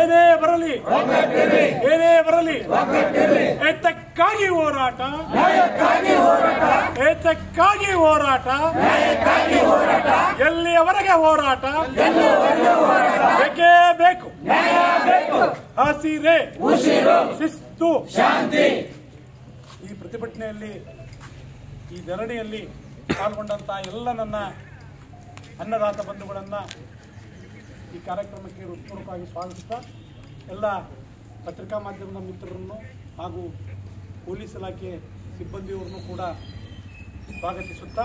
ಏನೇ ಬರಲಿ ಏನೇ ಬರಲಿ ಏತಕ್ಕಾಗಿ ಹೋರಾಟ ಏತಕ್ಕಾಗಿ ಹೋರಾಟ ಎಲ್ಲಿಯವರೆಗೆ ಹೋರಾಟ ಬೇಕೇ ಬೇಕು ಹಸಿರೇ ಶಿಸ್ತು ಶಾಂತಿ. ಈ ಪ್ರತಿಭಟನೆಯಲ್ಲಿ ಈ ಧರಣಿಯಲ್ಲಿ ಪಾಲ್ಗೊಂಡಂತಹ ಎಲ್ಲ ನನ್ನ ಅನ್ನದಾತ ಬಂಧುಗಳನ್ನು ಈ ಕಾರ್ಯಕ್ರಮಕ್ಕೆ ಹೃತ್ಪೂರ್ವಕವಾಗಿ ಸ್ವಾಗತಿಸ್ತಾ ಎಲ್ಲ ಪತ್ರಿಕಾ ಮಾಧ್ಯಮದ ಮಿತ್ರರನ್ನು ಹಾಗೂ ಪೊಲೀಸ್ ಇಲಾಖೆ ಸಿಬ್ಬಂದಿಯವರನ್ನು ಕೂಡ ಸ್ವಾಗತಿಸುತ್ತಾ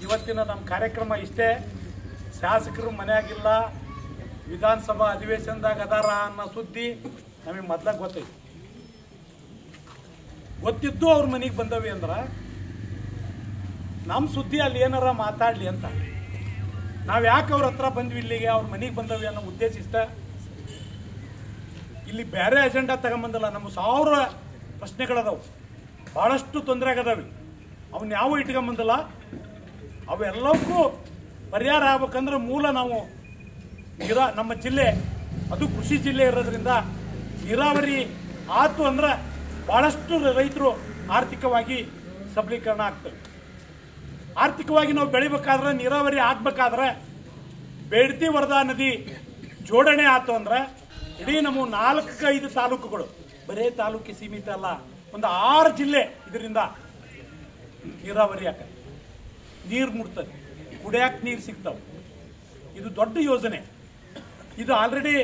ಇವತ್ತಿನ ನಮ್ಮ ಕಾರ್ಯಕ್ರಮ ಇಷ್ಟೇ. ಶಾಸಕರು ಮನೆಯಾಗಿಲ್ಲ, ವಿಧಾನಸಭಾ ಅಧಿವೇಶನದಾಗ ಅದಾರ ಅನ್ನೋ ಸುದ್ದಿ ನಮಗೆ ಮೊದಲಾಗ ಗೊತ್ತಿದ್ದು ಅವ್ರ ಮನೆಗೆ ಬಂದವಿ ಅಂದ್ರೆ ನಮ್ಮ ಸುದ್ದಿ ಅಲ್ಲಿ ಏನಾರ ಮಾತಾಡಲಿ ಅಂತ. ನಾವು ಯಾಕೆ ಅವ್ರ ಹತ್ರ ಬಂದ್ವಿ ಇಲ್ಲಿಗೆ, ಅವ್ರ ಮನೆಗೆ ಬಂದವಿ ಅನ್ನೋ ಉದ್ದೇಶ ಇಷ್ಟ. ಇಲ್ಲಿ ಬೇರೆ ಅಜೆಂಡಾ ತಗೊಂಬಂದಲ್ಲ, ನಮ್ಮ 1000 ಪ್ರಶ್ನೆಗಳದಾವು, ಭಾಳಷ್ಟು ತೊಂದರೆ ಆಗದಾವೆ. ಅವನ್ನ ಯಾವ ಇಟ್ಕೊಂಬಂದಲ್ಲ, ಅವೆಲ್ಲಕ್ಕೂ ಪರಿಹಾರ ಆಗ್ಬೇಕಂದ್ರೆ ಮೂಲ ನಾವು ನಮ್ಮ ಜಿಲ್ಲೆ ಅದು ಕೃಷಿ ಜಿಲ್ಲೆ ಇರೋದ್ರಿಂದ ನೀರಾವರಿ ಆಯ್ತು ಅಂದ್ರೆ ಭಾಳಷ್ಟು ರೈತರು ಆರ್ಥಿಕವಾಗಿ ಸಬಲೀಕರಣ ಆಗ್ತವೆ. ಆರ್ಥಿಕವಾಗಿ ನಾವು ಬೆಳಿಬೇಕಾದ್ರೆ, ನೀರಾವರಿ ಆಗ್ಬೇಕಾದ್ರೆ ಬೇಡ್ತಿ ವರದಾ ನದಿ ಜೋಡಣೆ ಆಯ್ತು ಅಂದ್ರೆ ಇಡೀ ನಮ್ಮ 4-5 ತಾಲೂಕುಗಳು, ಬರೇ ತಾಲೂಕಿಗೆ ಸೀಮಿತ ಅಲ್ಲ, ಒಂದು 6 ಜಿಲ್ಲೆ ಇದರಿಂದ ನೀರಾವರಿ ಆಗ್ತದೆ, ನೀರು ಮುಟ್ತದೆ, ಕುಡಿಯಕ್ಕೆ ನೀರು ಸಿಗ್ತಾವೆ. ಇದು ದೊಡ್ಡ ಯೋಜನೆ. ಇದು ಆಲ್ರೆಡಿ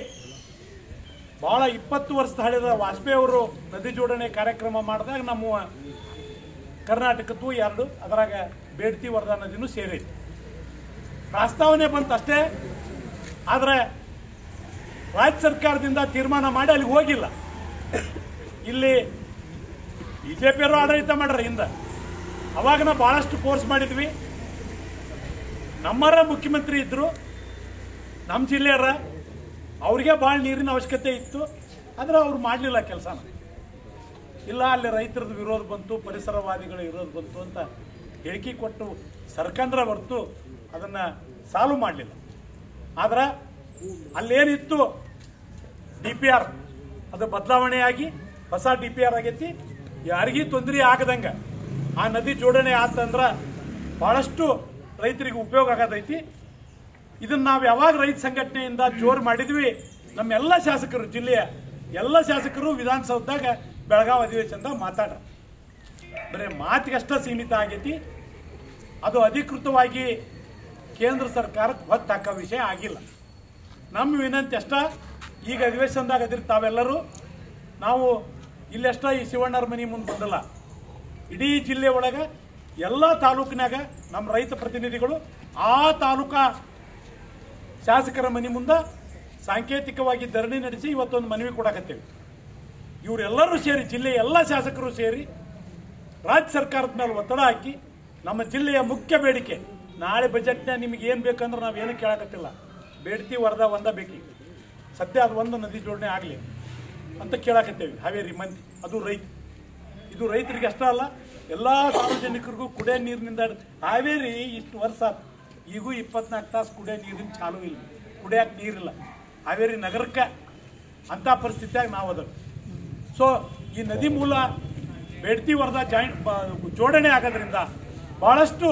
ಭಾಳ 20 ವರ್ಷ ಹಳೆದ ವಾಜಪೇಯಿ ಅವರು ನದಿ ಜೋಡಣೆ ಕಾರ್ಯಕ್ರಮ ಮಾಡಿದಾಗ ನಮ್ಮ ಕರ್ನಾಟಕದ್ದು 2, ಅದರಾಗ ಬೇಡ್ತಿ ವರದಾ ನದಿನೂ ಸೇರೈತಿ. ಪ್ರಸ್ತಾವನೆ ಬಂತು ಅಷ್ಟೇ, ಆದರೆ ರಾಜ್ಯ ಸರ್ಕಾರದಿಂದ ತೀರ್ಮಾನ ಮಾಡಿ ಅಲ್ಲಿಗೆ ಹೋಗಿಲ್ಲ. ಇಲ್ಲಿ ಬಿಜೆಪಿಯವರು ಆಡಳಿತ ಮಾಡ್ರ ಹಿಂದೆ, ಅವಾಗ ನಾವು ಭಾಳಷ್ಟು ಫೋರ್ಸ್ ಮಾಡಿದ್ವಿ. ನಮ್ಮರ ಮುಖ್ಯಮಂತ್ರಿ ಇದ್ರು, ನಮ್ಮ ಜಿಲ್ಲೆಯರ, ಅವ್ರಿಗೆ ಭಾಳ ನೀರಿನ ಅವಶ್ಯಕತೆ ಇತ್ತು, ಆದರೆ ಅವ್ರು ಮಾಡಲಿಲ್ಲ ಕೆಲಸನ. ಇಲ್ಲ, ಅಲ್ಲಿ ರೈತರದ್ದು ವಿರೋಧ ಬಂತು, ಪರಿಸರವಾದಿಗಳ ವಿರೋಧ ಬಂತು ಅಂತ ಹೇಳಿಕೆ ಕೊಟ್ಟು ಸರ್ಕಂದ್ರ ಹೊರತು ಅದನ್ನು ಸಾಲ್ವ್ ಮಾಡಲಿಲ್ಲ. ಆದ್ರೆ ಅಲ್ಲೇನಿತ್ತು DPR ಅದು ಬದಲಾವಣೆಯಾಗಿ ಹೊಸ DPR ಆಗೈತಿ. ಯಾರಿಗೂ ತೊಂದರೆ ಆಗದಂಗೆ ಆ ನದಿ ಜೋಡಣೆ ಆತಂದ್ರೆ ಭಾಳಷ್ಟು ರೈತರಿಗೆ ಉಪಯೋಗ ಆಗೋದೈತಿ. ಇದನ್ನು ನಾವು ಯಾವಾಗ ರೈತ ಸಂಘಟನೆಯಿಂದ ಜೋರು ಮಾಡಿದ್ವಿ, ನಮ್ಮೆಲ್ಲ ಶಾಸಕರು, ಜಿಲ್ಲೆಯ ಎಲ್ಲ ಶಾಸಕರು ವಿಧಾನಸೌಧದಾಗ ಬೆಳಗಾವಿ ಅಧಿವೇಶನದಾಗ ಮಾತಾಡ್ರ. ಬರೀ ಮಾತಿಗಷ್ಟ ಸೀಮಿತ ಆಗೈತಿ, ಅದು ಅಧಿಕೃತವಾಗಿ ಕೇಂದ್ರ ಸರ್ಕಾರಕ್ಕೆ ಹೊತ್ತಾಕೋ ವಿಷಯ ಆಗಿಲ್ಲ. ನಮ್ಮ ವಿನಂತಿ ಅಷ್ಟ, ಈಗ ಅಧಿವೇಶನದಾಗ ಅದಿರ್ ತಾವೆಲ್ಲರೂ, ನಾವು ಇಲ್ಲೆಷ್ಟ ಈ ಶಿವಣ್ಣರ ಮನೆ ಮುಂದೆ ಬಂದಲ್ಲ, ಇಡೀ ಜಿಲ್ಲೆ ಒಳಗೆ ಎಲ್ಲ ತಾಲೂಕಿನಾಗ ನಮ್ಮ ರೈತ ಪ್ರತಿನಿಧಿಗಳು ಆ ತಾಲೂಕಾ ಶಾಸಕರ ಮನೆ ಮುಂದೆ ಸಾಂಕೇತಿಕವಾಗಿ ಧರಣಿ ನಡೆಸಿ ಇವತ್ತೊಂದು ಮನವಿ ಕೊಡಕತ್ತೇವೆ. ಇವರೆಲ್ಲರೂ ಸೇರಿ, ಜಿಲ್ಲೆಯ ಎಲ್ಲ ಶಾಸಕರು ಸೇರಿ ರಾಜ್ಯ ಸರ್ಕಾರದ ಮೇಲೆ ಒತ್ತಡ ಹಾಕಿ ನಮ್ಮ ಜಿಲ್ಲೆಯ ಮುಖ್ಯ ಬೇಡಿಕೆ, ನಾಳೆ ಬಜೆಟ್ನ ನಿಮಗೆ ಏನು ಬೇಕಂದ್ರೆ ನಾವೇನು ಕೇಳಕತ್ತಿಲ್ಲ, ಬೇಡ್ತಿ ವರದಾ ಒಂದ ಬೇಕೀಗ, ಸದ್ಯ ಅದು ಒಂದು ನದಿ ಜೋಡಣೆ ಆಗಲಿ ಅಂತ ಕೇಳಕತ್ತೇವೆ. ಹಾವೇರಿ ಮಂದಿ, ಅದು ಇದು ರೈತರಿಗೆ ಅಷ್ಟೇ ಅಲ್ಲ, ಎಲ್ಲ ಸಾರ್ವಜನಿಕರಿಗೂ ಕುಡಿಯೋ ನೀರಿನಿಂದ. ಹಾವೇರಿ ಇಷ್ಟು ವರ್ಷ ಈಗೂ 24 ತಾಸು ಕುಡಿಯೋ ನೀರಿನ ಚಾಲೂ ಇಲ್ಲ, ಕುಡಿಯೋಕೆ ನೀರಿಲ್ಲ. ಹಾವೇರಿ ನಗರಕ್ಕೆ ಅಂಥ ಪರಿಸ್ಥಿತಿಯಾಗಿ ನಾವು ಅದ. ಸೊ ಈ ನದಿ ಮೂಲ ಬೇಡ್ತಿ ವರದಾ ಜೋಡಣೆ ಆಗೋದ್ರಿಂದ ಭಾಳಷ್ಟು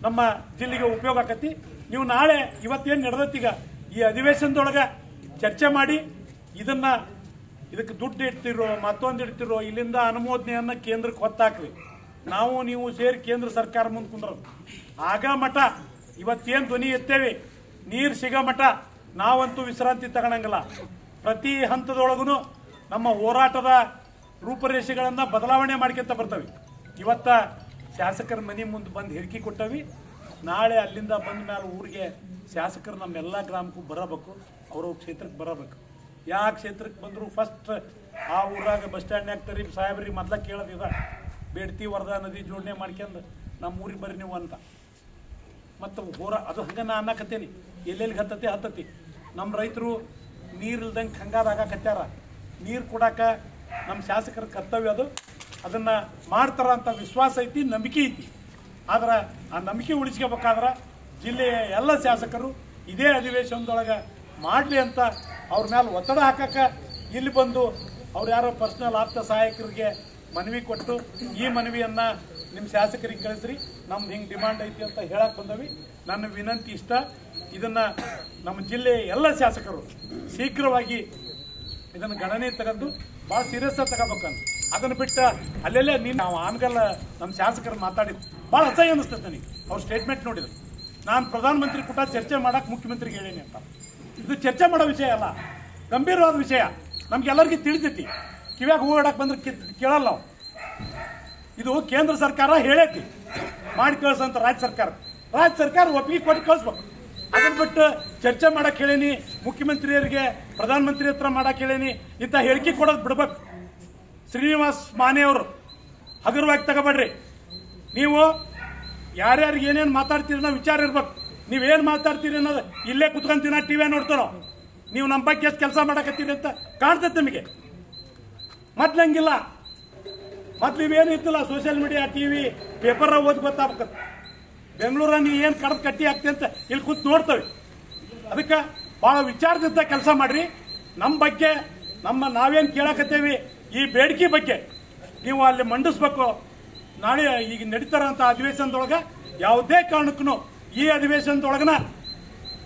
ನಮ್ಮ ಜಿಲ್ಲೆಗೆ ಉಪಯೋಗ ಆಕತಿ. ನೀವು ನಾಳೆ ಇವತ್ತೇನು ನಡೆದತ್ತೀಗ ಈ ಅಧಿವೇಶನದೊಳಗೆ ಚರ್ಚೆ ಮಾಡಿ ಇದಕ್ಕೆ ದುಡ್ಡು ಇಡ್ತಿರೋ ಮತ್ತೊಂದು ಇಡ್ತಿರೋ ಇಲ್ಲಿಂದ ಅನುಮೋದನೆಯನ್ನು ಕೇಂದ್ರಕ್ಕೆ ಹೊತ್ತಾಕ್ರಿ. ನಾವು ನೀವು ಸೇರಿ ಕೇಂದ್ರ ಸರ್ಕಾರ ಮುಂದೆ ಕುಂದ್ರ ಆಗ ಮಠ ಇವತ್ತೇನು ಧ್ವನಿ ಎತ್ತೇವೆ, ನೀರು ಸಿಗೋ ಮಠ ನಾವಂತೂ ವಿಶ್ರಾಂತಿ ತಗೊಳಂಗಿಲ್ಲ. ಪ್ರತಿ ಹಂತದೊಳಗೂ ನಮ್ಮ ಹೋರಾಟದ ರೂಪರೇಷೆಗಳನ್ನು ಬದಲಾವಣೆ ಮಾಡ್ಕೊಂತ ಬರ್ತವೆ. ಇವತ್ತ ಶಾಸಕರ ಮನೆ ಮುಂದೆ ಬಂದು ಹೇಳಿಕೆ ಕೊಟ್ಟವಿ, ನಾಳೆ ಅಲ್ಲಿಂದ ಬಂದ ಮೇಲೆ ಊರಿಗೆ ಶಾಸಕರು ನಮ್ಮೆಲ್ಲ ಗ್ರಾಮಕ್ಕೂ ಬರಬೇಕು, ಅವ್ರ ಕ್ಷೇತ್ರಕ್ಕೆ ಬರಬೇಕು. ಯಾವ ಕ್ಷೇತ್ರಕ್ಕೆ ಬಂದರೂ ಫಸ್ಟ್ ಆ ಊರಾಗ ಬಸ್ ಸ್ಟ್ಯಾಂಡ್ನಾಗ ತರಿ ಸಾಹೇಬ್ರಿಗೆ ಮೊದಲ ಕೇಳೋದಿದ, ಬೇಡ್ತಿ ವರದಾ ನದಿ ಜೋಡಣೆ ಮಾಡ್ಕೊಂಡು ನಮ್ಮ ಊರಿಗೆ ಬರ್ರಿ ನೀವು ಅಂತ. ಮತ್ತು ಅದು ಹಂಗೆ ನಾ ಅನ್ನಕತ್ತೇನಿ, ಎಲ್ಲೆಲ್ಲಿ ಹತ್ತತಿ ನಮ್ಮ ರೈತರು ನೀರಿಲ್ದಂಗೆ ಹಂಗಾದಾಗಕತ್ಯಾರ. ನೀರು ಕೊಡಾಕ ನಮ್ಮ ಶಾಸಕರ ಕರ್ತವ್ಯ ಅದು, ಅದನ್ನು ಮಾಡ್ತಾರ ಅಂತ ವಿಶ್ವಾಸ ಐತಿ, ನಂಬಿಕೆ ಐತಿ. ಆದ್ರೆ ಆ ನಂಬಿಕೆ ಉಳಿಸ್ಕೋಬೇಕಾದ್ರೆ ಜಿಲ್ಲೆಯ ಎಲ್ಲ ಶಾಸಕರು ಇದೇ ಅಧಿವೇಶನದೊಳಗೆ ಮಾಡಲಿ ಅಂತ ಅವ್ರ ಮೇಲೆ ಒತ್ತಡ ಹಾಕಕ್ಕೆ ಇಲ್ಲಿ ಬಂದು ಅವ್ರು ಯಾರೋ ಪರ್ಸನಲ್ ಆಪ್ತ ಸಹಾಯಕರಿಗೆ ಮನವಿ ಕೊಟ್ಟು ಈ ಮನವಿಯನ್ನ ನಿಮ್ಮ ಶಾಸಕರಿಗೆ ಕಳಿಸ್ರಿ, ನಮ್ದು ಹಿಂಗೆ ಡಿಮಾಂಡ್ ಐತಿ ಅಂತ ಹೇಳಕ್ ಬಂದವಿ. ನನ್ನ ವಿನಂತಿ ಇಷ್ಟ, ಇದನ್ನ ನಮ್ಮ ಜಿಲ್ಲೆಯ ಎಲ್ಲ ಶಾಸಕರು ಶೀಘ್ರವಾಗಿ ಇದನ್ನು ಗಣನೆ ತಗೊಂಡು ಭಾಳ ಸೀರಿಯಸ್ ಆಗಿ ತಗೋಬೇಕಂತ. ಅದನ್ನು ಬಿಟ್ಟು ಅಲ್ಲೆಲ್ಲೇ ನಾವು ಆನ್ಗಲ್ಲ ನಮ್ಮ ಶಾಸಕರು ಮಾತಾಡಿದ್ರು ಭಾಳ ಅಸಹ್ಯ ಅನಿಸ್ತದೆ ನನಗೆ. ಅವ್ರ ಸ್ಟೇಟ್ಮೆಂಟ್ ನೋಡಿದ್ರು, ನಾನು ಪ್ರಧಾನಮಂತ್ರಿ ಕೂಟ ಚರ್ಚೆ ಮಾಡಕ್ಕೆ ಮುಖ್ಯಮಂತ್ರಿಗೆ ಹೇಳೀನಿ ಅಂತ. ಇದು ಚರ್ಚೆ ಮಾಡೋ ವಿಷಯ ಅಲ್ಲ, ಗಂಭೀರವಾದ ವಿಷಯ, ನಮ್ಗೆಲ್ಲರಿಗೂ ತಿಳಿದೈತಿ. ಕಿವ್ಯಾಗ ಹೋಗಾಡಕ್ಕೆ ಬಂದ್ರೆ ಕೇಳಲ್ಲ ನಾವು. ಇದು ಕೇಂದ್ರ ಸರ್ಕಾರ ಹೇಳೈತಿ ಮಾಡಿ ಕಳ್ಸಂತ ರಾಜ್ಯ ಸರ್ಕಾರ ಒಪ್ಪಿಗೆ ಕೊಟ್ಟು ಕಳಿಸ್ಬೇಕು. ಅದನ್ನ ಬಿಟ್ಟು ಚರ್ಚೆ ಮಾಡಕ್ ಹೇಳೀನಿ, ಮುಖ್ಯಮಂತ್ರಿಯರಿಗೆ ಪ್ರಧಾನಮಂತ್ರಿ ಹತ್ರ ಮಾಡಕ್ ಹೇಳೀನಿ ಇಂಥ ಹೇಳಿಕೆ ಕೊಡೋದು ಬಿಡ್ಬೇಕು. ಶ್ರೀನಿವಾಸ್ ಮಾನೆ ಅವರು ಹಗುರವಾಗಿ ತಗೋಬೇಡ್ರಿ. ನೀವು ಯಾರ್ಯಾರಿಗೆ ಏನೇನು ಮಾತಾಡ್ತೀರಿ ಅನ್ನೋ ವಿಚಾರ ಇರ್ಬೇಕು. ನೀವೇನು ಮಾತಾಡ್ತೀರಿ ಅನ್ನೋದು ಇಲ್ಲೇ ಕುತ್ಕೊಂತೀನ ಟಿವಿ ನೋಡ್ತಾರೋ, ನೀವು ನಮ್ಮ ಬಗ್ಗೆ ಎಷ್ಟು ಕೆಲಸ ಮಾಡಕತ್ತೀರಿ ಅಂತ ಕಾಣ್ತೈತೆ ನಿಮಗೆ. ಮೊದ್ಲಂಗಿಲ್ಲ, ಮೊದ್ಲು ಇವೇನು ಇತ್ತಿಲ್ಲ, ಸೋಷಿಯಲ್ ಮೀಡಿಯಾ, ಟಿವಿ, ಪೇಪರ್ ಓದಿ ಗೊತ್ತಾಗಬೇಕು. ಬೆಂಗಳೂರ ನೀವು ಏನು ಕಡದ ಕಟ್ಟಿ ಆಗ್ತಿ ಅಂತ ಇಲ್ಲಿ ಕೂತ್ ನೋಡ್ತೇವೆ. ಅದಕ್ಕೆ ಭಾಳ ವಿಚಾರದಿಂದ ಕೆಲಸ ಮಾಡ್ರಿ. ನಮ್ಮ ಬಗ್ಗೆ ನಾವೇನು ಕೇಳಕತ್ತೇವಿ ಈ ಬೇಡಿಕೆ ಬಗ್ಗೆ ನೀವು ಅಲ್ಲಿ ಮಂಡಿಸ್ಬೇಕು. ನಾಳೆ ಈಗ ನಡೀತಾರಂತ ಅಧಿವೇಶನದೊಳಗೆ ಯಾವುದೇ ಕಾರಣಕ್ಕೂ ಈ ಅಧಿವೇಶನದೊಳಗನ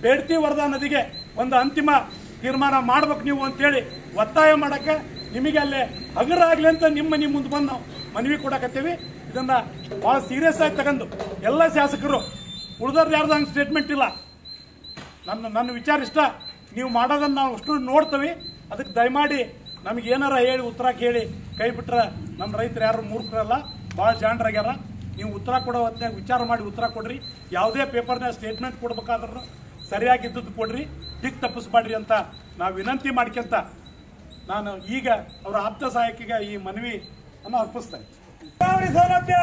ಬೇಡ್ತಿ ವರದಾ ನದಿಗೆ ಒಂದು ಅಂತಿಮ ತೀರ್ಮಾನ ಮಾಡ್ಬೇಕು ನೀವು ಅಂತೇಳಿ ಒತ್ತಾಯ ಮಾಡಕ್ಕೆ ನಿಮಗೆ ಅಲ್ಲೇ ಹಗುರ ಆಗಲಿ ಅಂತ ನಿಮ್ಮ ಮುಂದೆ ಬಂದು ನಾವು ಮನವಿ ಕೊಡಕತ್ತೇವಿ. ಇದನ್ನ ಬಹಳ ಸೀರಿಯಸ್ ಆಗಿ ತಗೊಂಡು ಎಲ್ಲ ಶಾಸಕರು ಉಳಿದವ್ರು ಯಾರ್ದು ಹಂಗೆ ಸ್ಟೇಟ್ಮೆಂಟ್ ಇಲ್ಲ. ನನ್ನ ವಿಚಾರ ಇಷ್ಟ, ನೀವು ಮಾಡೋದನ್ನು ನಾವು ಅಷ್ಟು ನೋಡ್ತೇವೆ. ಅದಕ್ಕೆ ದಯಮಾಡಿ ನಮಗೆ ಏನಾರ ಹೇಳಿ ಉತ್ತರ ಕೇಳಿ ಕೈ ಬಿಟ್ರೆ ನಮ್ಮ ರೈತರು ಯಾರು ಮೂರ್ಖರಲ್ಲ, ಭಾಳ ಜಾಣರಾಗ್ಯಾರ. ನೀವು ಉತ್ತರ ಕೊಡೋ ಹೊತ್ತಿನಾಗ ವಿಚಾರ ಮಾಡಿ ಉತ್ತರ ಕೊಡ್ರಿ. ಯಾವುದೇ ಪೇಪರ್ನಾಗ ಸ್ಟೇಟ್ಮೆಂಟ್ ಕೊಡ್ಬೇಕಾದ್ರೂ ಸರಿಯಾಗಿದ್ದದ್ದು ಕೊಡ್ರಿ, ದಿಕ್ ತಪ್ಪಿಸ್ಬೇಡ್ರಿ ಅಂತ ನಾವು ವಿನಂತಿ ಮಾಡ್ಕೊಂತ ನಾನು ಈಗ ಅವರ ಆಪ್ತ ಸಹಾಯಕಿಗೆ ಈ ಮನವಿ ಅನ್ನು ಅರ್ಪಿಸ್ತೇನೆ. ಸೌಲಭ್ಯ